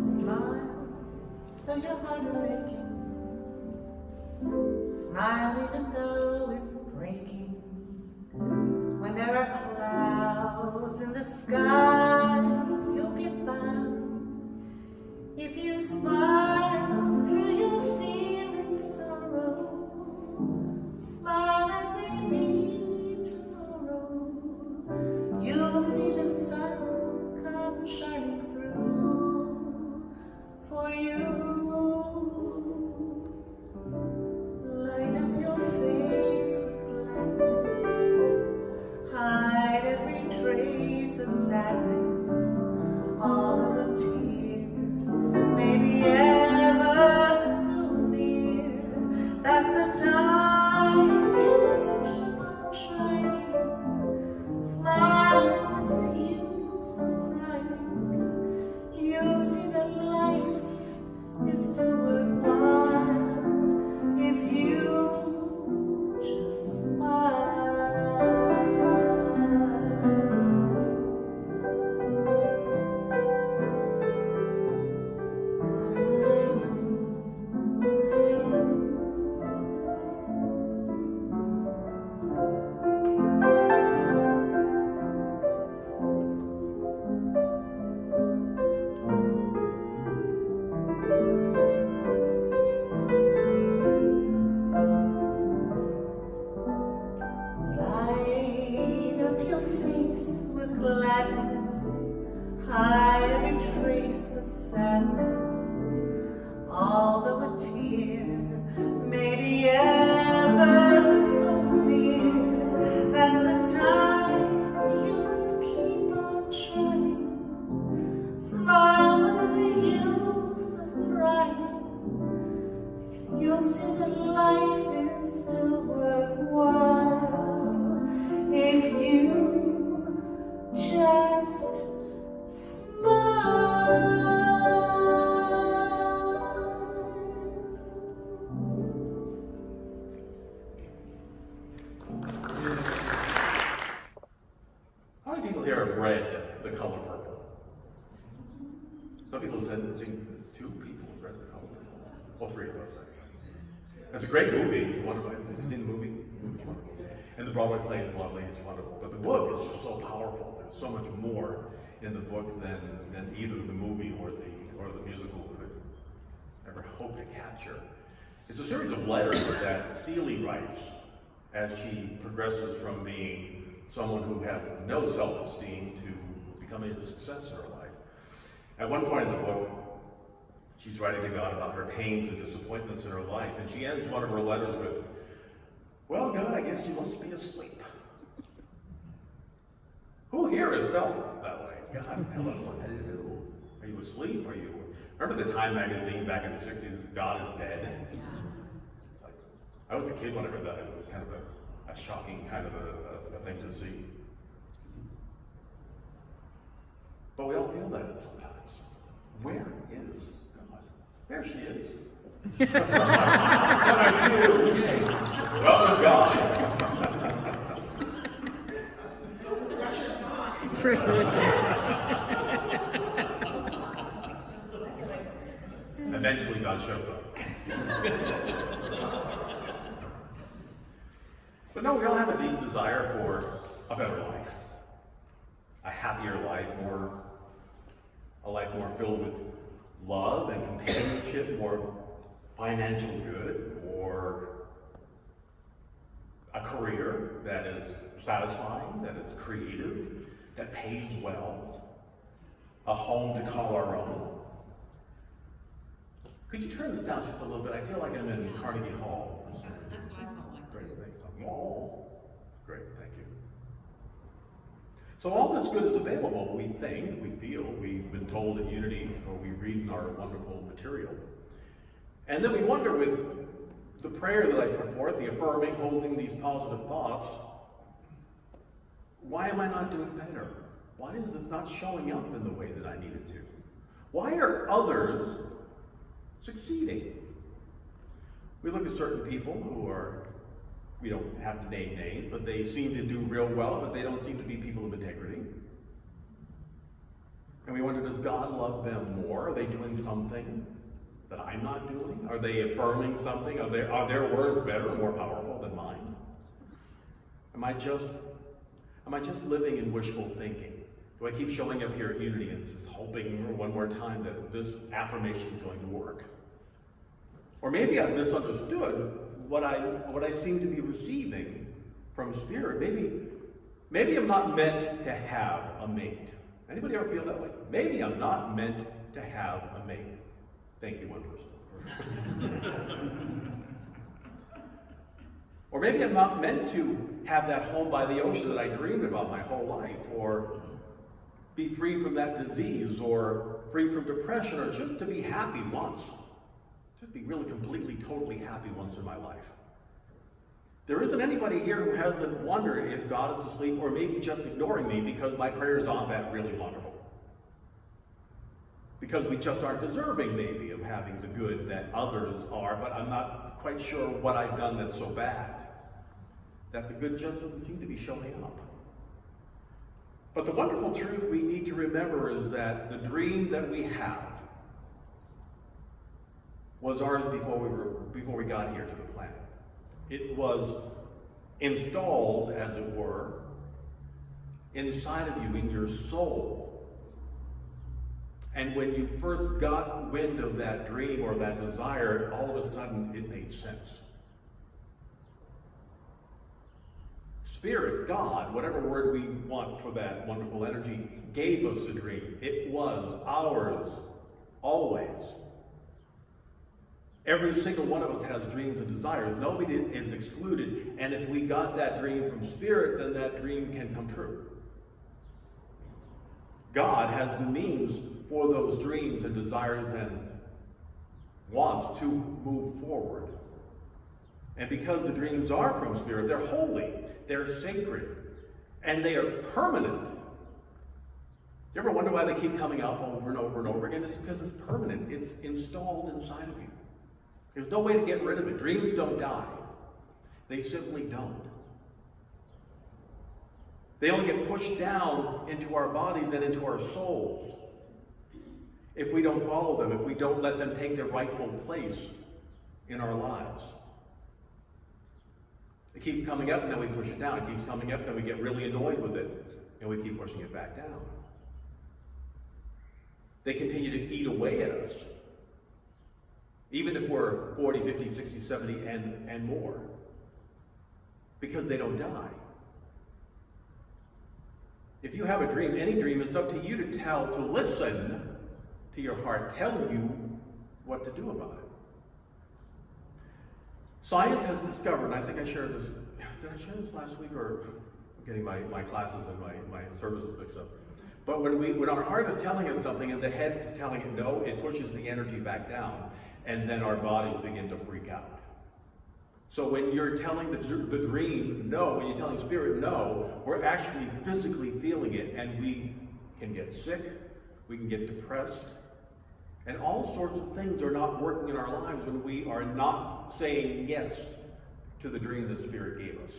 Smile, though your heart is aching. Smile even though it's breaking. When there are clouds in the sky, you'll get by. If you smile through your fear and sorrow, smile and maybe tomorrow you'll see the sun come shining through for you. Light up your face with gladness, hide every trace of sadness, all of a tear may be ever so near. That's the time you must keep on trying. Smile, what's the use of crying? You'll see that life is still worthwhile if you just smile. Light up your face with gladness, hide every trace of sadness, although a tear may be ever so near. That's the time you must keep on trying. Smile, what's the use of crying? You'll see that life is still worthwhile if you just smile. How many people here have read The Color Purple? Some people said, I think 2 people have read The Color Purple. Well, 3 of us, actually. It's a great movie. It's wonderful. Have you seen the movie? And the Broadway play is lovely. It's wonderful. But the book is just so powerful. There's so much more in the book than either the movie or the musical could ever hope to capture. It's a series of letters that Celie writes as she progresses from being someone who has no self-esteem to becoming a success in her life. At one point in the book, she's writing to God about her pains and disappointments in her life, and she ends one of her letters with, "Well, God, I guess you must be asleep." Who here has felt that way? God, hello, what do you do? Are you asleep? Are you? Remember the Time magazine back in the 60s, God is dead? It's like, I was a kid when I read that. It was kind of a shocking kind of a thing to see. But we all feel that sometimes. Where is God? There she is. Welcome, God. Eventually, God shows up. But no, we all have a deep desire for a better life, a happier life, a life more filled with love and companionship, more financial good, or a career that is satisfying, that is creative, that pays well, a home to call our own. Could you turn this down just a little bit? I feel like I'm in Carnegie Hall. That's what I felt like. Great, thanks. Oh, great, thank you. So all this good is available, we think, we feel, we've been told at Unity, or we read in our wonderful material. And then we wonder with the prayer that I put forth, the affirming, holding these positive thoughts, why am I not doing better? Why is this not showing up in the way that I need it to? Why are others succeeding? We look at certain people who are, we don't have to name names, but they seem to do real well, but they don't seem to be people of integrity. And we wonder, does God love them more? Are they doing something that I'm not doing? Are they affirming something? Are their words better, more powerful than mine? Am I just living in wishful thinking? Do I keep showing up here at Unity and just hoping one more time that this affirmation is going to work? Or maybe I've misunderstood what I seem to be receiving from Spirit. Maybe I'm not meant to have a mate. Anybody ever feel that way? Maybe I'm not meant to have a mate. Thank you, one person. Or maybe I'm not meant to have that home by the ocean that I dreamed about my whole life, or be free from that disease, or free from depression, or just to be happy once. Just be really completely, totally happy once in my life. There isn't anybody here who hasn't wondered if God is asleep or maybe just ignoring me because my prayers aren't that really wonderful. Because we just aren't deserving, maybe, of having the good that others are, but I'm not quite sure what I've done that's so bad that the good just doesn't seem to be showing up. But the wonderful truth we need to remember is that the dream that we have was ours before we got here to the planet. It was installed, as it were, inside of you, in your soul. And when you first got wind of that dream or that desire, all of a sudden it made sense. Spirit, God, whatever word we want for that wonderful energy, gave us the dream. It was ours, always. Every single one of us has dreams and desires. Nobody is excluded. And if we got that dream from Spirit, then that dream can come true. God has the means for those dreams and desires and wants to move forward. And because the dreams are from Spirit, they're holy, they're sacred, and they are permanent. You ever wonder why they keep coming up over and over and over again? It's because it's permanent. It's installed inside of you. There's no way to get rid of it. Dreams don't die. They simply don't. They only get pushed down into our bodies and into our souls if we don't follow them, if we don't let them take their rightful place in our lives. It keeps coming up and then we push it down. It keeps coming up and then we get really annoyed with it and we keep pushing it back down. They continue to eat away at us. Even if we're 40, 50, 60, 70, and more. Because they don't die. If you have a dream, any dream, it's up to you to listen to your heart tell you what to do about it. Science has discovered, and I think I shared this, did I share this last week, or I'm getting my classes and my services mixed up. But when our heart is telling us something and the head is telling it no, it pushes the energy back down. And then our bodies begin to freak out. So when you're telling the dream no, when you're telling Spirit no, we're actually physically feeling it, and we can get sick, we can get depressed, and all sorts of things are not working in our lives when we are not saying yes to the dream that Spirit gave us.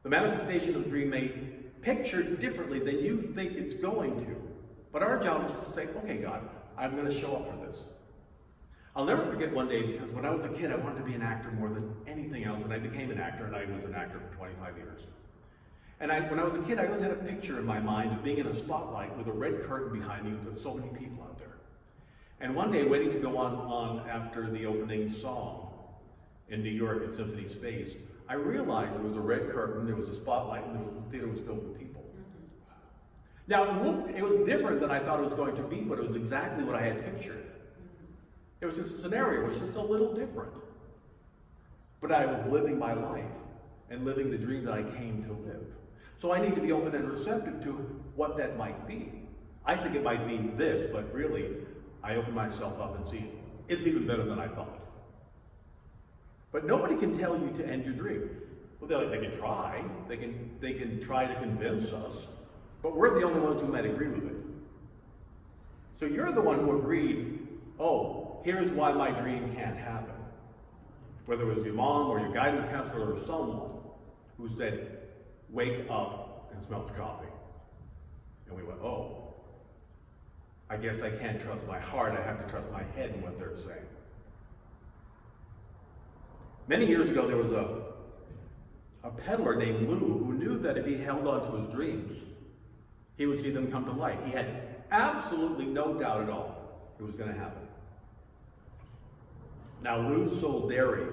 The manifestation of the dream may picture differently than you think it's going to, but our job is just to say, okay, God, I'm going to show up for this. I'll never forget one day, because when I was a kid, I wanted to be an actor more than anything else, and I became an actor, and I was an actor for 25 years. And when I was a kid, I always had a picture in my mind of being in a spotlight with a red curtain behind me with so many people out there. And one day, waiting to go on after the opening song in New York at Symphony Space, I realized there was a red curtain, there was a spotlight, and the theater was filled with people. Now, it was different than I thought it was going to be, but it was exactly what I had pictured. It was just a scenario, it was just a little different. But I was living my life and living the dream that I came to live. So I need to be open and receptive to what that might be. I think it might be this, but really, I open myself up and see it's even better than I thought. But nobody can tell you to end your dream. Well, they can try. They can try to convince us. But we're the only ones who might agree with it. So you're the one who agreed, oh, here's why my dream can't happen. Whether it was your mom or your guidance counselor or someone who said, wake up and smell the coffee. And we went, oh, I guess I can't trust my heart. I have to trust my head and what they're saying. Many years ago, there was a peddler named Lou who knew that if he held on to his dreams, he would see them come to light. He had absolutely no doubt at all it was going to happen. Now, Lou sold dairy,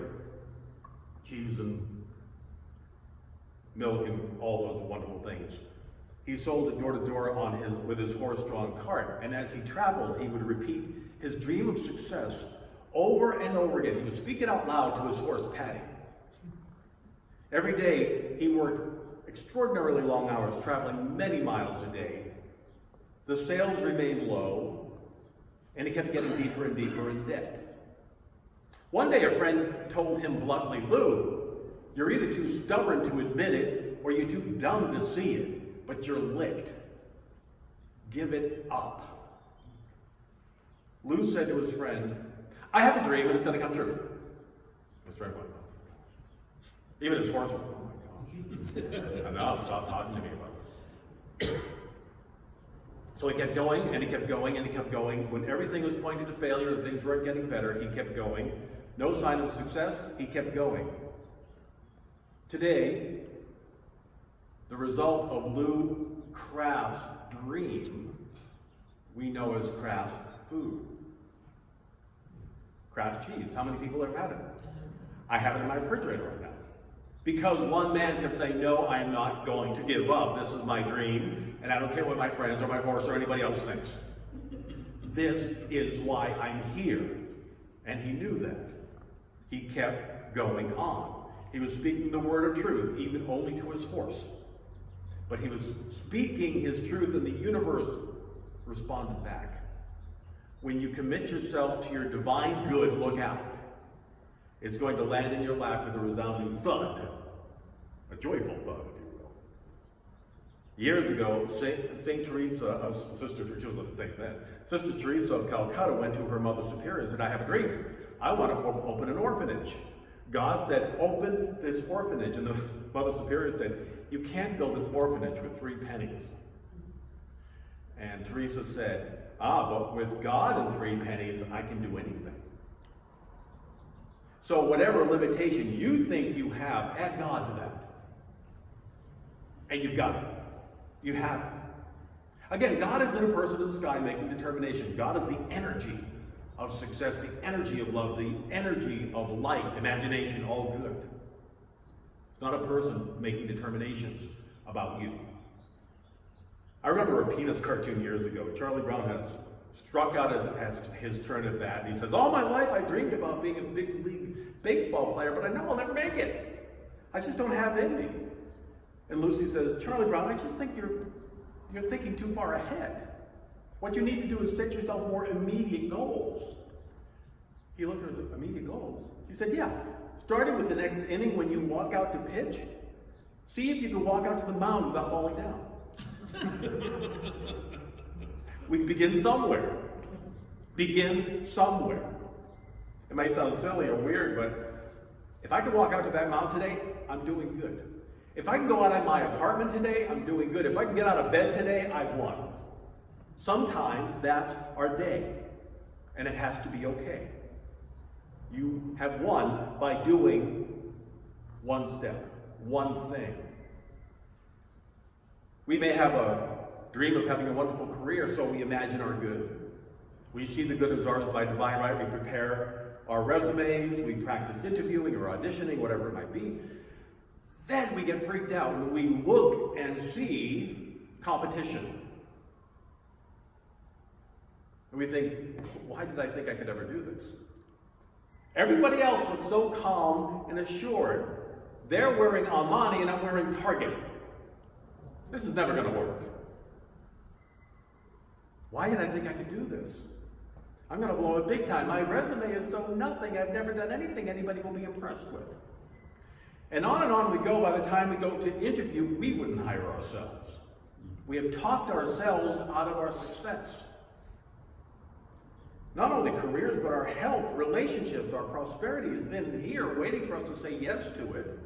cheese and milk and all those wonderful things. He sold it door to door with his horse-drawn cart, and as he traveled, he would repeat his dream of success over and over again. He would speak it out loud to his horse, Patty. Every day, he worked extraordinarily long hours, traveling many miles a day. The sales remained low, and he kept getting deeper and deeper in debt. One day, a friend told him bluntly, Lou, you're either too stubborn to admit it, or you're too dumb to see it, but you're licked. Give it up. Lou said to his friend, I have a dream and it's going to come true. His friend went, even his horse went, oh my gosh. Enough, stop talking to me about this. So he kept going and he kept going and he kept going. When everything was pointing to failure and things weren't getting better, he kept going. No sign of success, he kept going. Today, the result of Lou Craft's dream, we know as Kraft food. Kraft cheese. How many people have had it? I have it in my refrigerator right now. Because one man kept saying, no, I'm not going to give up. This is my dream, and I don't care what my friends or my horse or anybody else thinks. This is why I'm here. And he knew that. He kept going on. He was speaking the word of truth, even only to his horse. But he was speaking his truth, and the universe responded back. When you commit yourself to your divine good, look out. It's going to land in your lap with a resounding thud, a joyful thud, if you will. Years ago, Saint Teresa, Sister Teresa, she was going to say that. Sister Teresa of Calcutta went to her Mother Superior and said, I have a dream. I want to open an orphanage. God said, open this orphanage. And the Mother Superior said, you can't build an orphanage with 3 pennies. And Teresa said, but with God and 3 pennies, I can do anything. So whatever limitation you think you have, add God to that. And you've got it. You have it. Again, God isn't a person in the sky making determination. God is the energy of success, the energy of love, the energy of light, imagination, all good. It's not a person making determinations about you. I remember a Peanuts cartoon years ago. Charlie Brown had struck out as his turn at bat. And he says, all my life I dreamed about being a big league baseball player, but I know I'll never make it. I just don't have it in me. And Lucy says, Charlie Brown, I just think you're thinking too far ahead. What you need to do is set yourself more immediate goals. He looked at her and said, immediate goals? She said, yeah. Starting with the next inning when you walk out to pitch, see if you can walk out to the mound without falling down. We begin somewhere. Begin somewhere. It might sound silly or weird, but if I can walk out to that mound today, I'm doing good. If I can go out of my apartment today, I'm doing good. If I can get out of bed today, I've won. Sometimes that's our day, and it has to be okay. You have won by doing one step, one thing. We may have a dream of having a wonderful career, so we imagine our good. We see the good as ours by divine right. We prepare our resumes, we practice interviewing or auditioning, whatever it might be. Then we get freaked out when we look and see competition. And we think, why did I think I could ever do this? Everybody else looks so calm and assured. They're wearing Armani and I'm wearing Target. This is never going to work. Why did I think I could do this? I'm going to blow it big time. My resume is so nothing. I've never done anything anybody will be impressed with. And on we go. By the time we go to interview, we wouldn't hire ourselves. We have talked ourselves out of our success. Not only careers, but our health, relationships, our prosperity has been here waiting for us to say yes to it.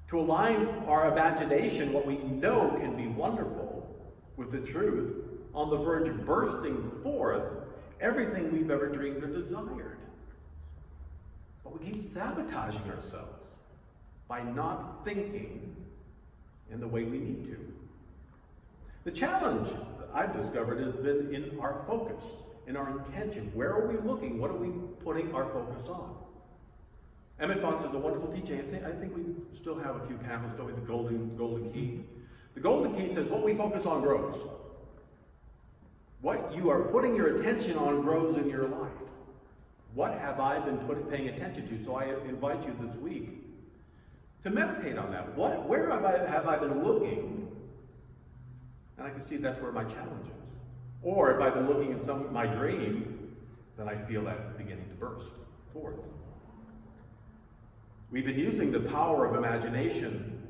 To align our imagination, what we know can be wonderful, with the truth, on the verge of bursting forth everything we've ever dreamed or desired. But we keep sabotaging ourselves by not thinking in the way we need to. The challenge that I've discovered has been in our focus, in our intention. Where are we looking? What are we putting our focus on? Emmett Fox is a wonderful teacher. I think we still have a few pamphlets, don't we? The Golden Key. The Golden Key says what we focus on grows. What you are putting your attention on grows in your life. What have I been paying attention to? So I invite you this week to meditate on that. Where have I been looking? And I can see that's where my challenge is. Or if I've been looking at my dream, then I feel that beginning to burst forth. We've been using the power of imagination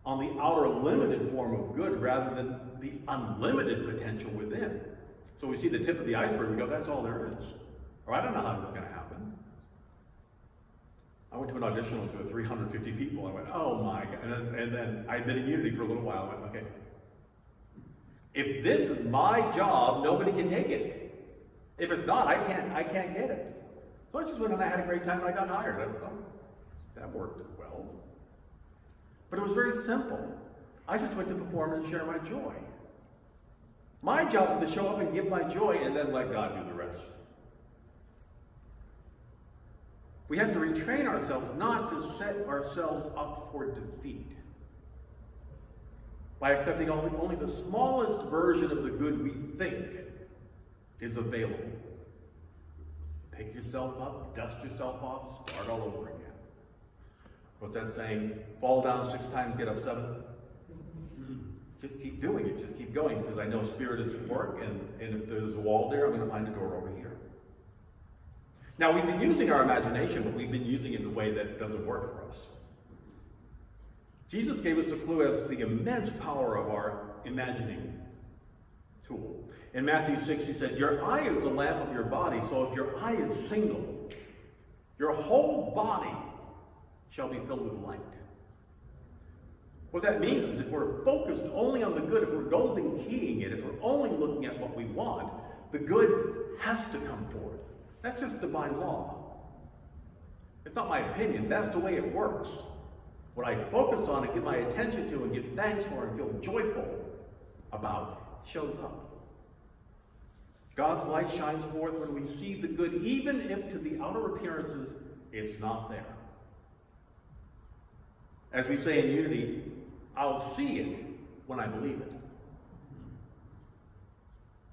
on the outer limited form of good rather than the unlimited potential within. So we see the tip of the iceberg, we go, that's all there is. Or I don't know how this is going to happen. I went to an audition once with 350 people. I went, oh my God. And then I'd been in Unity for a little while. I went, okay, if this is my job, nobody can take it. If it's not, I can't get it. So I just went and I had a great time and I got hired. I thought, oh, that worked well. But it was very simple. I just went to perform and share my joy. My job was to show up and give my joy and then let God do the rest. We have to retrain ourselves not to set ourselves up for defeat by accepting only the smallest version of the good we think is available. Pick yourself up, dust yourself off, start all over again. What's that saying? Fall down 6 times, get up 7? Just keep doing it, just keep going, because I know Spirit is at work, and if there's a wall there, I'm going to find a door over here. Now, we've been using our imagination, but we've been using it in a way that doesn't work for us. Jesus gave us a clue as to the immense power of our imagining tool. In Matthew 6, he said, your eye is the lamp of your body, so if your eye is single, your whole body shall be filled with light. What that means is if we're focused only on the good, if we're golden keying it, if we're only looking at what we want, the good has to come forth. That's just divine law. It's not my opinion. That's the way it works. What I focus on and give my attention to and give thanks for and feel joyful about shows up. God's light shines forth when we see the good, even if to the outer appearances it's not there. As we say in Unity, I'll see it when I believe it.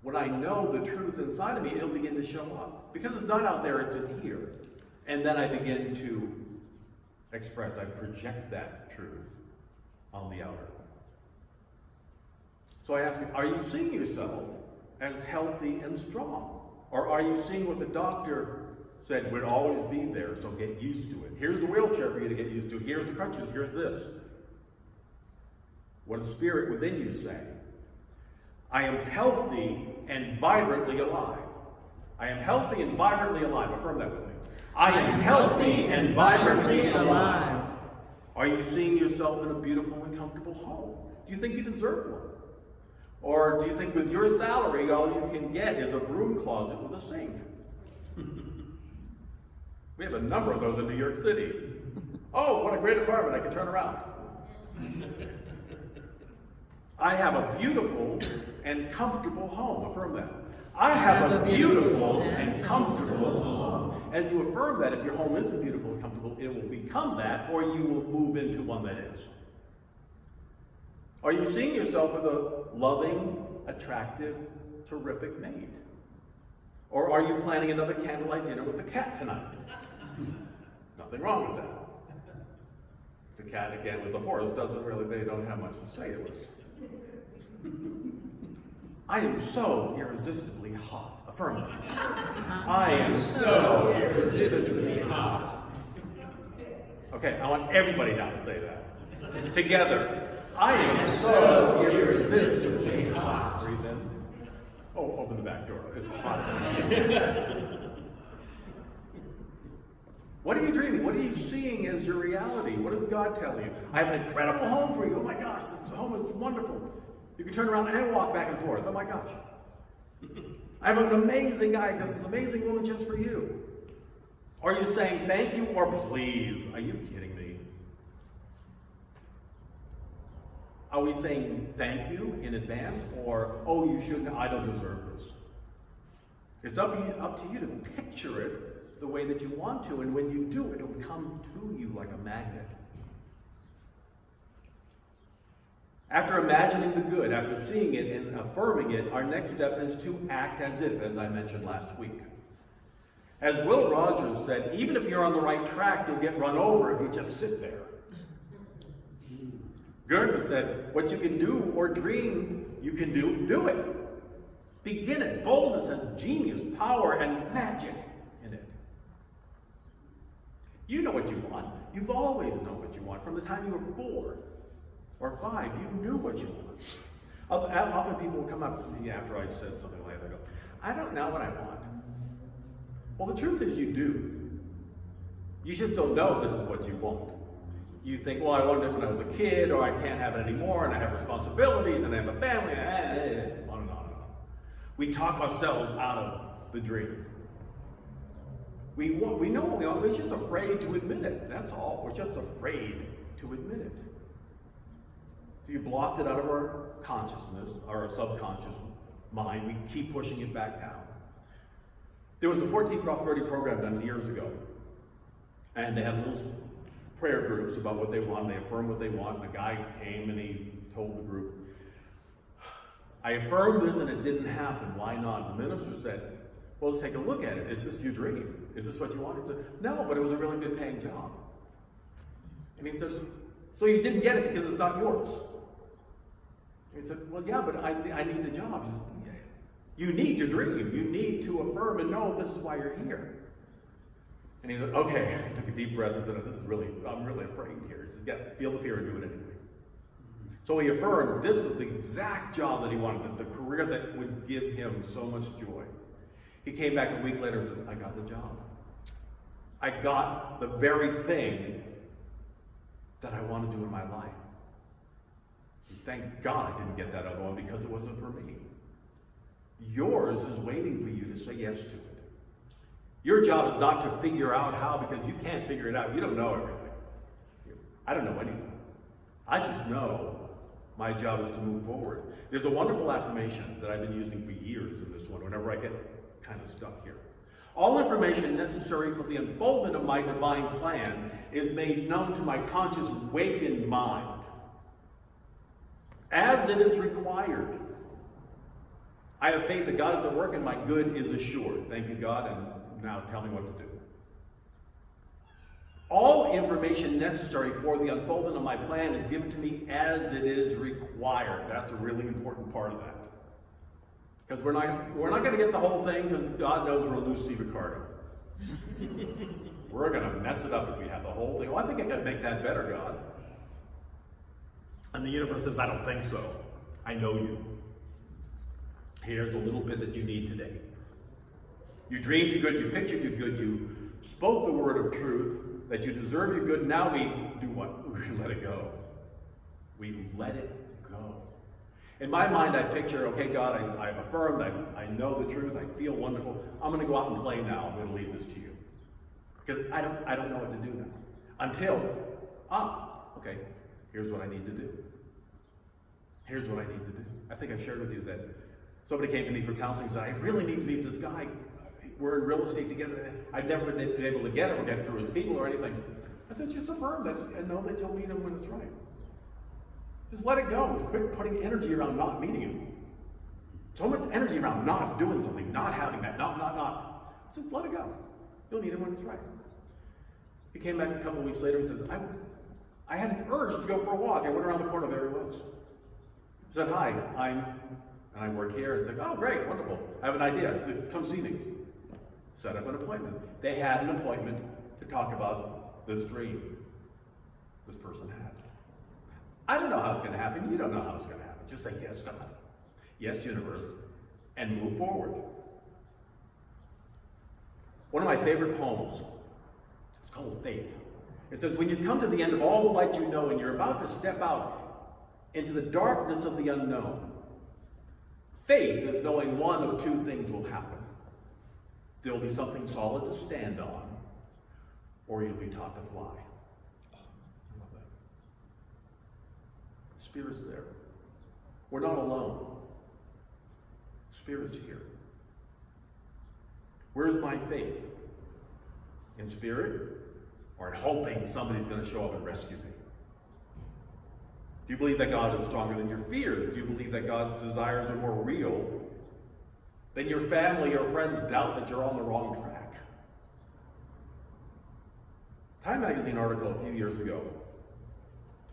When I know the truth inside of me, it'll begin to show up. Because it's not out there, it's in here. And then I begin to express, I project that truth on the outer. So I ask you, are you seeing yourself as healthy and strong? Or are you seeing what the doctor said would always be there, so get used to it? Here's the wheelchair for you to get used to. Here's the crutches. Here's this. What does Spirit within you say? I am healthy and vibrantly alive. I am healthy and vibrantly alive. Affirm that with me. I am healthy and vibrantly alive. Are you seeing yourself in a beautiful and comfortable home? Do you think you deserve one? Or do you think with your salary, all you can get is a broom closet with a sink? We have a number of those in New York City. Oh, what a great apartment, I can turn around. I have a beautiful and comfortable home. Affirm that. I have a beautiful and comfortable home. As you affirm that, if your home isn't beautiful and comfortable, it will become that, or you will move into one that is. Are you seeing yourself as a loving, attractive, terrific mate? Or are you planning another candlelight dinner with the cat tonight? Nothing wrong with that. The cat, again, with the horse, they don't have much to say to us. I am so irresistibly hot. Affirm it. I am so irresistibly hot. Okay, I want everybody now to say that. Together. I am so irresistibly hot. Breathe in. Oh, open the back door. It's hot. What are you dreaming? What are you seeing as your reality? What does God tell you? I have an incredible home for you. Oh my gosh, this home is wonderful. You can turn around and walk back and forth. Oh my gosh. I have an amazing guy, this amazing woman just for you. Are you saying thank you or please? Are you kidding me? Are we saying thank you in advance or, oh, you shouldn't, I don't deserve this? It's up to you to picture it the way that you want to, and when you do, it'll come to you like a magnet. After imagining the good, after seeing it and affirming it, our next step is to act as if, as I mentioned last week. As Will Rogers said, even if you're on the right track, you'll get run over if you just sit there. Goethe said, what you can do or dream you can do, do it. Begin it. Boldness has genius, power, and magic in it. You know what you want. You've always known what you want. From the time you were 4 or 5, you knew what you wanted. Often people will come up to me after I said something like that. They go, I don't know what I want. Well, the truth is you do. You just don't know this is what you want. You think, well, I wanted it when I was a kid, or I can't have it anymore, and I have responsibilities, and I have a family, on and on and on. We talk ourselves out of the dream. We know what we want, we're just afraid to admit it. That's all. We're just afraid to admit it. So you blocked it out of our consciousness, our subconscious mind. We keep pushing it back down. There was a 14 Prosperity program done years ago, and they had little prayer groups about what they want. They affirmed what they want, and the guy came and he told the group, I affirmed this and it didn't happen. Why not? The minister said, well, let's take a look at it. Is this your dream? Is this what you want? He said, no, but it was a really good paying job. And he said, so you didn't get it because it's not yours? He said, well, yeah, but I need the job. He said, yeah. You need to dream. You need to affirm and know this is why you're here. And he said, okay. He took a deep breath and said, I'm really afraid here. He said, yeah, feel the fear and do it anyway. So he affirmed this is the exact job that he wanted, the career that would give him so much joy. He came back a week later and says, I got the job. I got the very thing that I want to do in my life. So thank God I didn't get that other one because it wasn't for me. Yours is waiting for you to say yes to it. Your job is not to figure out how, because you can't figure it out. You don't know everything. I don't know anything. I just know my job is to move forward. There's a wonderful affirmation that I've been using for years in this one, whenever I get kind of stuck here. All information necessary for the unfoldment of my divine plan is made known to my conscious, wakened mind, as it is required. I have faith that God is at work and my good is assured. Thank you, God, and now tell me what to do. All information necessary for the unfoldment of my plan is given to me as it is required. That's a really important part of that. Because we're not going to get the whole thing, because God knows we're Lucy Ricardo. We're going to mess it up if we have the whole thing. Oh, I think I can make that better, God. And the universe says, I don't think so. I know you. Here's the little bit that you need today. You dreamed your good, you pictured your good, you spoke the word of truth, that you deserve your good. Now we do what? We let it go. We let it go. In my mind, I picture, okay, God, I've affirmed, I know the truth, I feel wonderful. I'm going to go out and play now. I'm going to leave this to you. Because I don't know what to do now. Until, okay, here's what I need to do. Here's what I need to do. I think I shared with you that somebody came to me for counseling and said, I really need to meet this guy. We're in real estate together. I've never been able to get him or get through his people or anything. I said, just affirm that and know that you'll meet him when it's right. Just let it go. Quit putting energy around not meeting him. So much energy around not doing something, not having that, not. Just let it go. You'll meet him when it's right. He came back a couple of weeks later and says, I had an urge to go for a walk. I went around the corner, there he was. He said, hi, and I work here. And said, oh, great, wonderful. I have an idea. I said, come see me. Set up an appointment. They had an appointment to talk about this dream this person had. I don't know how it's going to happen. You don't know how it's going to happen. Just say, yes, God. Yes, universe. And move forward. One of my favorite poems, it's called Faith. It says, when you come to the end of all the light you know and you're about to step out into the darkness of the unknown. Faith is knowing one of two things will happen. There will be something solid to stand on, or you'll be taught to fly. I love that. Spirit's there. We're not alone. Spirit's here. Where's my faith? In spirit, or in hoping somebody's going to show up and rescue me? Do you believe that God is stronger than your fears? Do you believe that God's desires are more real than your family or friends doubt that you're on the wrong track? Time magazine article a few years ago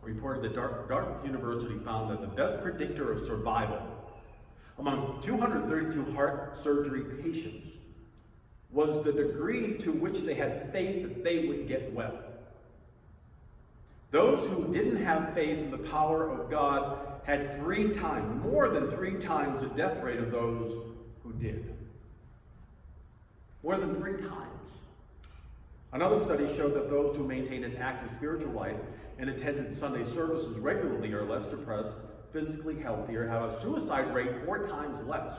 reported that Dartmouth University found that the best predictor of survival amongst 232 heart surgery patients was the degree to which they had faith that they would get well. Those who didn't have faith in the power of God had more than three times the death rate of those who did. More than 3 times. Another study showed that those who maintained an active spiritual life and attended Sunday services regularly are less depressed, physically healthier, have a suicide rate 4 times less,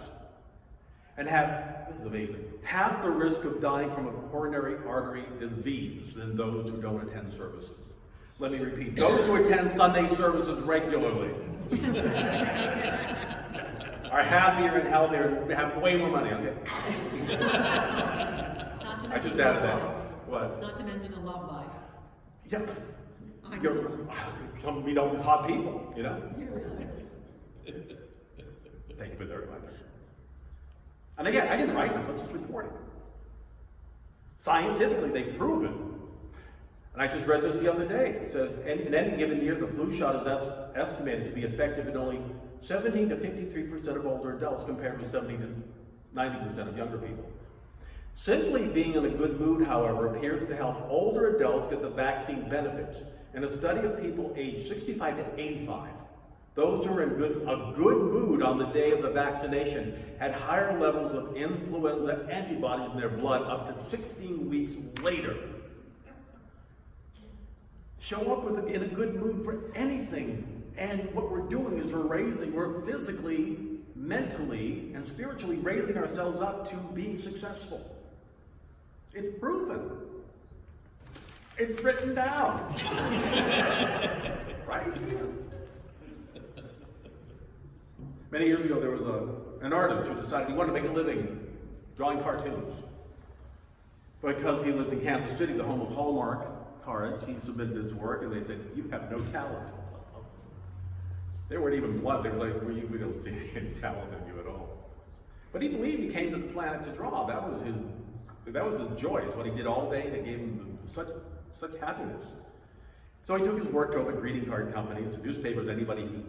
and have, this is amazing, half the risk of dying from a coronary artery disease than those who don't attend services. Let me repeat, those who attend Sunday services regularly are happier and healthier and have way more money, okay? I just added that. What? Not to mention a love life. Yep. We know these hot people, you know? Thank you for the reminder. And again, I didn't write this, I'm just reporting. Scientifically, they've proven. And I just read this the other day. It says, in any given year, the flu shot is estimated to be effective in only 17 to 53% of older adults compared with 70 to 90% of younger people. Simply being in a good mood, however, appears to help older adults get the vaccine benefits. In a study of people aged 65 to 85, those who were in a good mood on the day of the vaccination had higher levels of influenza antibodies in their blood up to 16 weeks later. Show up in a good mood for anything. And what we're doing is we're physically, mentally, and spiritually raising ourselves up to be successful. It's proven. It's written down. Right here. Many years ago, there was an artist who decided he wanted to make a living drawing cartoons. Because he lived in Kansas City, the home of Hallmark cards, he submitted his work, and they said, "You have no talent." They weren't even blunt. They were like, "We don't see any talent in you at all." But he believed he came to the planet to draw. That was his joy. It's what he did all day that gave him such happiness. So he took his work to other greeting card companies, to newspapers, anybody who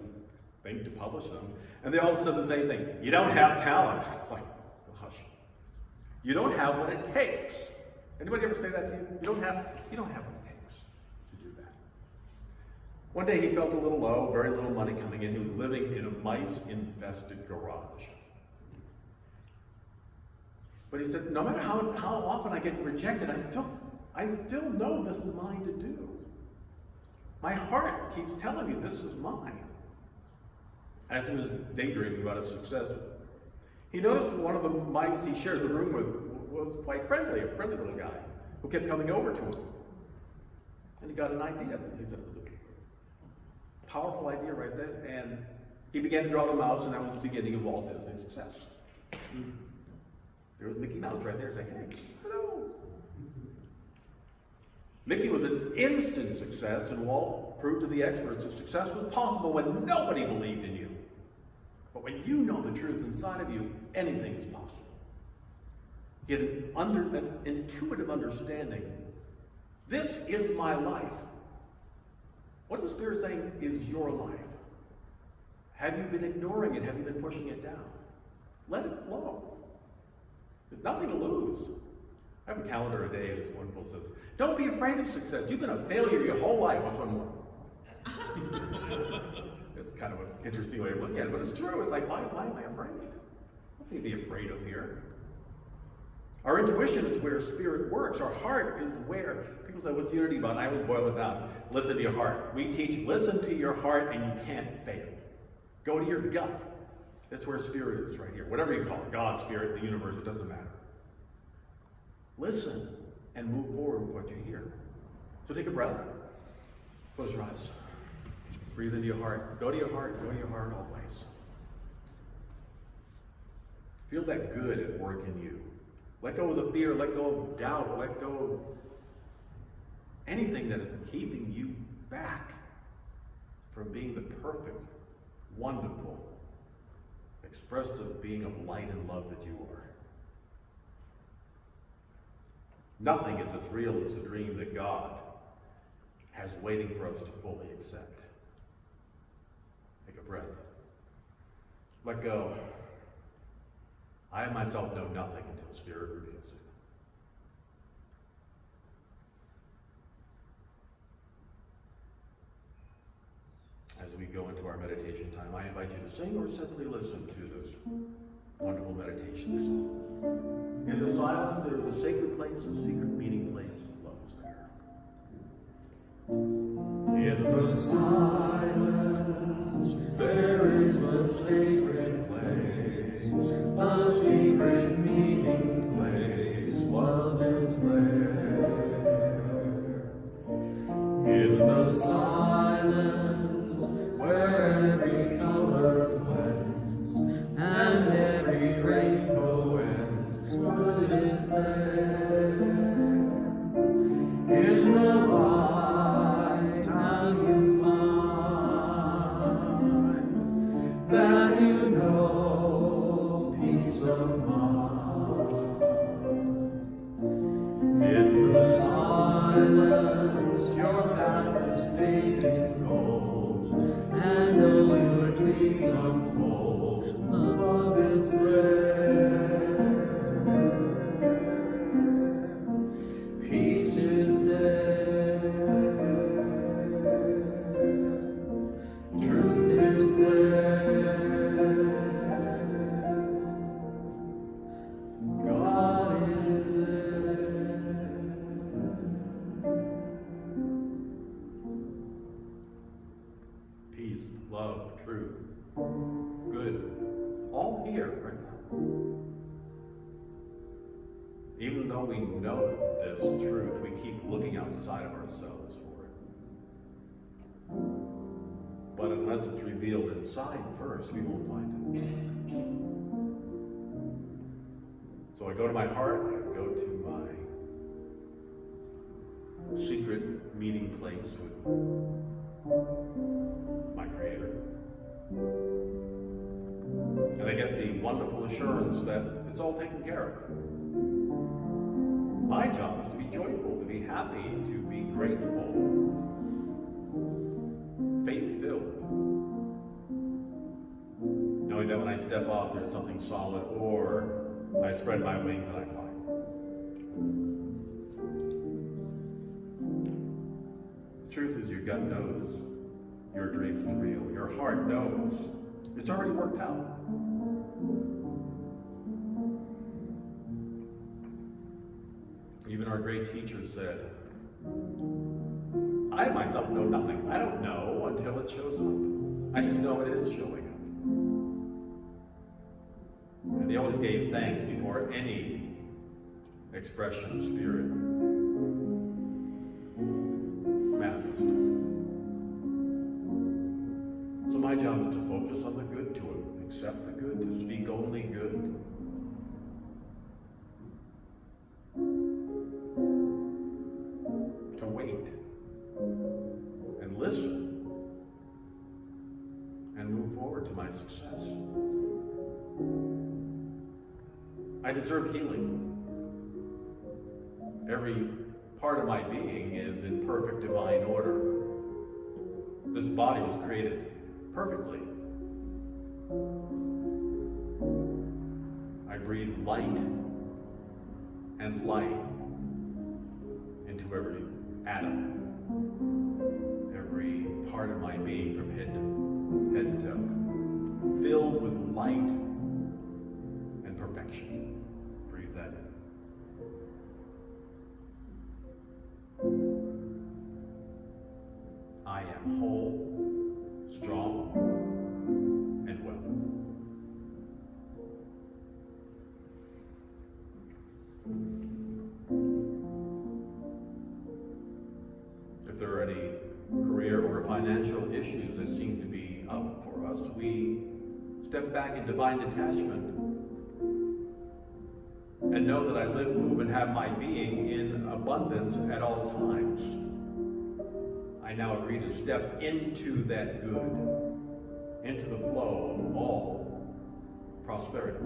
think to publish them, and they all said the same thing: "You don't have talent." It's like, hush. You don't have what it takes. Anybody ever say that to you? You don't have what it takes to do that. One day he felt a little low, very little money coming in. He was living in a mice-infested garage. But he said, no matter how often I get rejected, I still know this is mine to do. My heart keeps telling me this is mine. As he was daydreaming about his success, he noticed one of the mice he shared the room with was quite friendly, a friendly little guy who kept coming over to him. And he got an idea. He said, it was a powerful idea right there. And he began to draw the mouse, and that was the beginning of Walt Disney's success. There was Mickey Mouse right there saying, "Hey, hello." Mickey was an instant success, and Walt proved to the experts that success was possible when nobody believed in you. But when you know the truth inside of you, anything is possible. He had an intuitive understanding. This is my life. What the Spirit is saying is your life. Have you been ignoring it? Have you been pushing it down? Let it flow. There's nothing to lose. I have a calendar a day, as one says, "Don't be afraid of success. You've been a failure your whole life." What's one more? It's kind of an interesting way of looking at it, but it's true. It's like, why am I afraid? Nothing to be afraid of here. Our intuition is where spirit works. Our heart is where, people say, what's unity about? And I always boil it down. Listen to your heart. We teach, listen to your heart and you can't fail. Go to your gut. That's where spirit is right here. Whatever you call it, God, spirit, the universe, it doesn't matter. Listen and move forward with what you hear. So take a breath. Close your eyes. Breathe into your heart. Go to your heart. Go to your heart always. Feel that good at work in you. Let go of the fear. Let go of doubt. Let go of anything that is keeping you back from being the perfect, wonderful, expressive being of light and love that you are. Nothing is as real as the dream that God has waiting for us to fully accept. Take a breath. Let go. I myself know nothing until Spirit reveals it. As we go into our meditation time, I invite you to sing or simply listen to this wonderful meditation. In the silence, there is a sacred place, a secret meeting place. Love is there. In the silence, there is a sacred place, a secret meeting place. Love is there. In the silence, where every color blends and every rainbow ends, good is there. In the light, now you find that you know peace of mind. In the silence, your path is paved in gold, and all your dreams unfold. Love is there. Peace is there. Truth is there. God is there. Peace, love, truth, good, all here right now. Even though we know this truth, we keep looking outside of ourselves for it. But unless it's revealed inside first, we won't find it. So I go to my heart, I go to my secret meeting place with my Creator. And I get the wonderful assurance that it's all taken care of. My job is to be joyful, to be happy, to be grateful, faith-filled. Knowing that when I step off, there's something solid, or I spread my wings and I fly. The truth is, your gut knows your dream is real. Your heart knows it's already worked out. Even our great teacher said, I myself know nothing. I don't know until it shows up. I just know it is showing up. And they always gave thanks before any expression of spirit manifested. So my job is to focus on the good, to accept the good, to speak only good. To wait and listen and move forward to my success. I deserve healing. Every part of my being is in perfect divine order. This body was created perfectly. I breathe light and life into every atom, every part of my being from head to toe, filled with light and perfection. Breathe that in. step back in divine detachment, and know that I live, move, and have my being in abundance at all times. I now agree to step into that good, into the flow of all prosperity.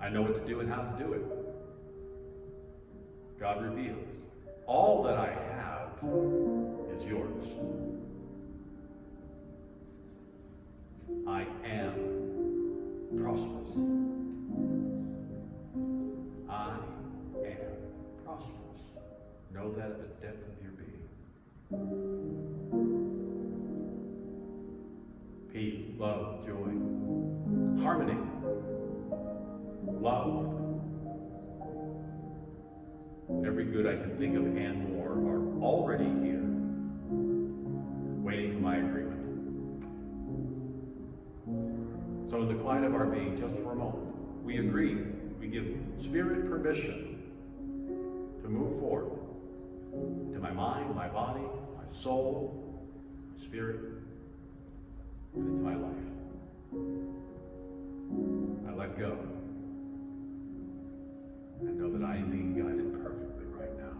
I know what to do and how to do it. God reveals. All that I have is yours. I am prosperous. I am prosperous. Know that at the depth of your being. Peace, love, joy, harmony, love. Every good I can think of and more are already here, waiting for my agreement. So in the quiet of our being, just for a moment, we agree, we give Spirit permission to move forward to my mind, my body, my soul, my spirit, and into my life. I let go and know that I am being guided perfectly right now.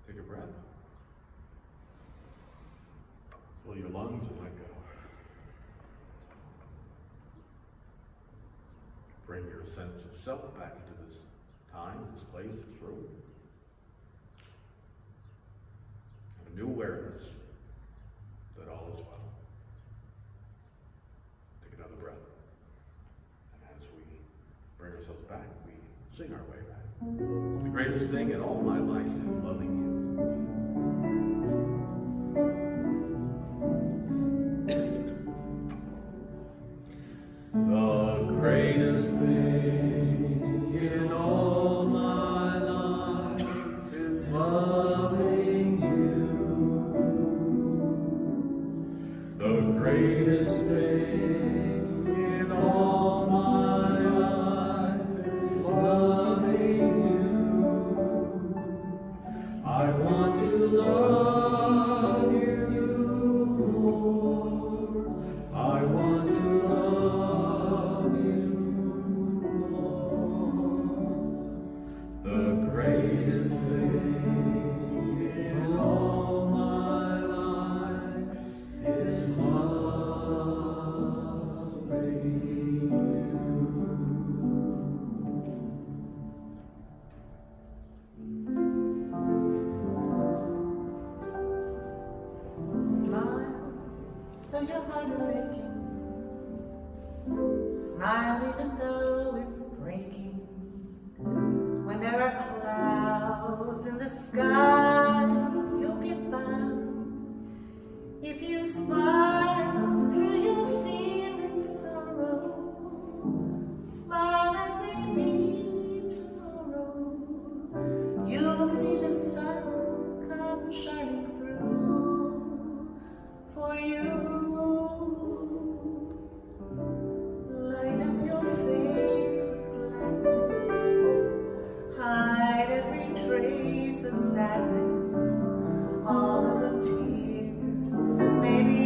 Take a breath. Fill your lungs and let go. Bring your sense of self back into this time, this place, this room. And a new awareness that all is well. Take another breath. And as we bring ourselves back, we sing our way back. The greatest thing in all my life is loving you. The greatest thing in all my life is loving you. The greatest thing in all my life is loving you. I want to love you more. I want to love you more. The greatest thing in all my life is loving you. Smile, though your heart is aching. Smile even though it's breaking. When there are clouds in the sky, you'll get by. If you smile through your fear and sorrow, smile and maybe tomorrow you'll see the sun come shining through for you. Light up your face with gladness, hide every trace of sadness, all of a tear, maybe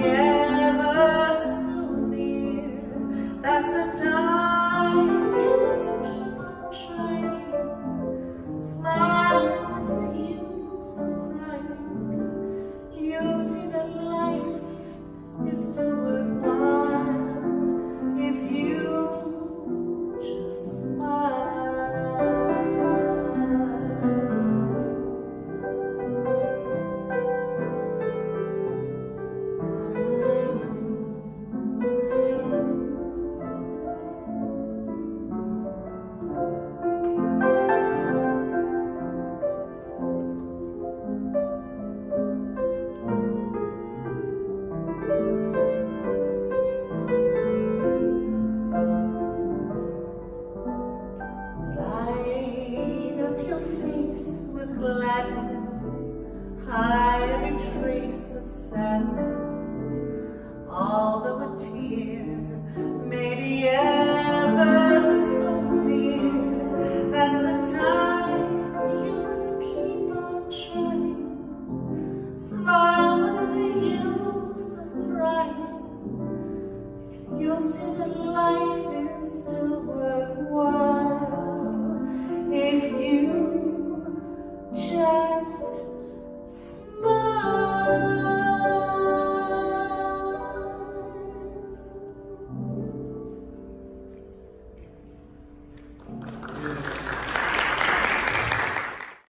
every trace of sadness, although a tear may be ever so near. That's the time you must keep on trying. Smile, what's the use of crying? You'll see that life is still worthwhile if you just